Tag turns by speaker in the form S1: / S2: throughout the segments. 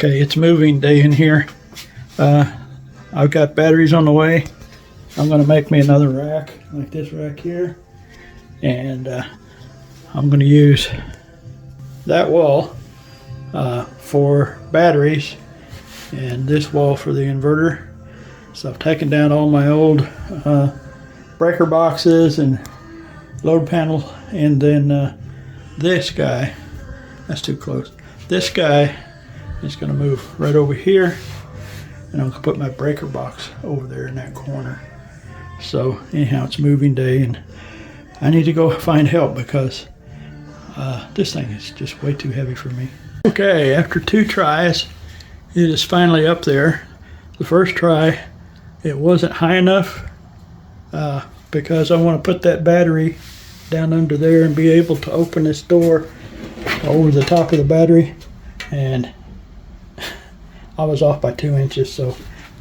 S1: Okay, it's moving day in here. I've got batteries on the way. I'm going to make me another rack, like this rack here. And I'm going to use that wall for batteries and this wall for the inverter. So I've taken down all my old breaker boxes and load panel, and then this guy, that's too close. This guy is going to move right over here, and I'm going to put my breaker box over there in that corner. So anyhow, it's moving day, and I need to go find help because this thing is just way too heavy for me. Okay, after 2 tries, it is finally up there. The first try, it wasn't high enough because I want to put that battery down under there and be able to open this door over the top of the battery, and I was off by 2 inches, so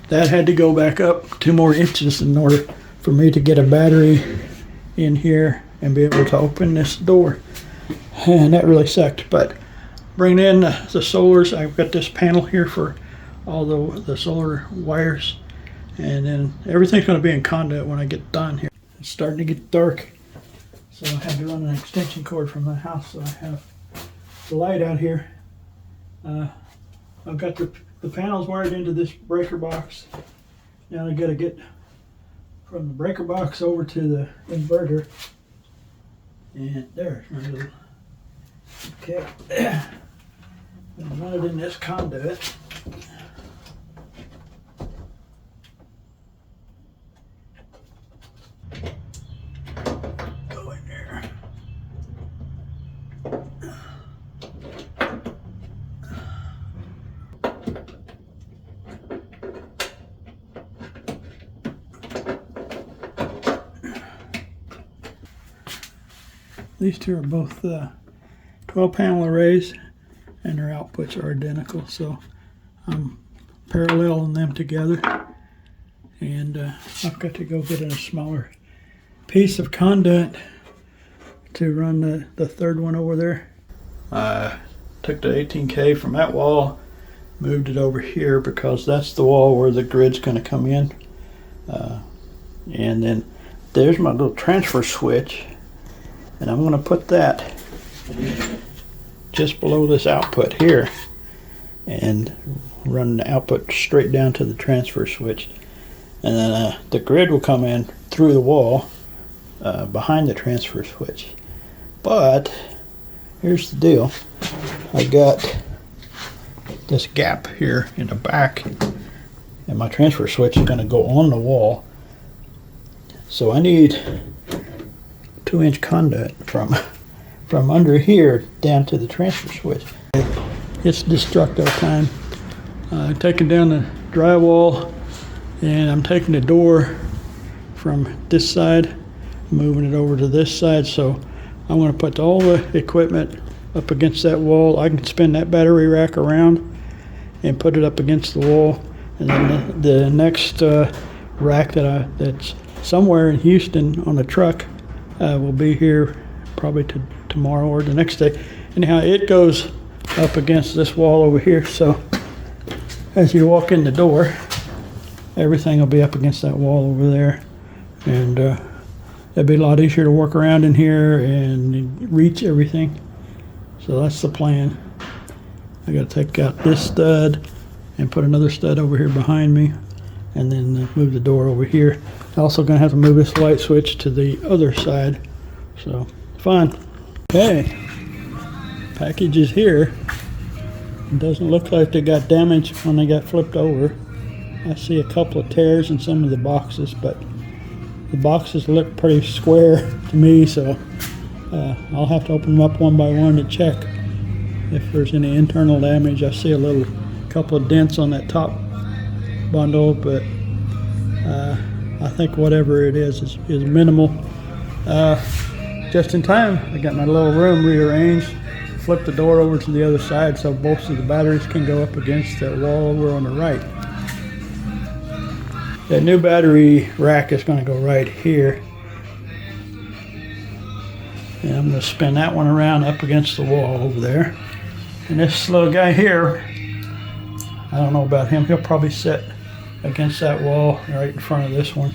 S1: that had to go back up 2 more inches in order for me to get a battery in here and be able to open this door, and that really sucked. But bringing in the solars, I've got this panel here for all the solar wires, and then everything's going to be in conduit when I get done here. It's starting to get dark, so I had to run an extension cord from the house, so I have the light out here. I've got the panels wired into this breaker box. Now I got to get from the breaker box over to the inverter, and there's my little, okay, and run it in this conduit. Go in there. These two are both 12 panel arrays, and their outputs are identical, so I'm paralleling them together, and I've got to go get a smaller piece of conduit to run the third one over there. I took the 18K from that wall, moved it over here because that's the wall where the grid's going to come in, and then there's my little transfer switch, and I'm going to put that just below this output here and run the output straight down to the transfer switch, and then the grid will come in through the wall behind the transfer switch. But here's the deal, I got this gap here in the back, and my transfer switch is going to go on the wall, so I need 2-inch conduit from under here down to the transfer switch. It's destructo time. Taking down the drywall, and I'm taking the door from this side, moving it over to this side, so I'm going to put all the equipment up against that wall. I can spin that battery rack around and put it up against the wall, and then the next rack that's somewhere in Houston on a truck will be here probably tomorrow or the next day. Anyhow, it goes up against this wall over here, so as you walk in the door, everything will be up against that wall over there, and it'll be a lot easier to work around in here and reach everything. So that's the plan. I got to take out this stud and put another stud over here behind me, and then move the door over here. I'm also going to have to move this light switch to the other side, so fun. Okay, package is here. It doesn't look like they got damaged when they got flipped over. I see a couple of tears in some of the boxes, but the boxes look pretty square to me, so I'll have to open them up one by one to check if there's any internal damage. I see a couple of dents on that top bundle, but I think whatever it is minimal. Just in time, I got my little room rearranged, flip the door over to the other side so both of the batteries can go up against that wall over on the right. The new battery rack is going to go right here, and I'm going to spin that one around up against the wall over there. And this little guy here I don't know about him. He'll probably sit against that wall right in front of this one.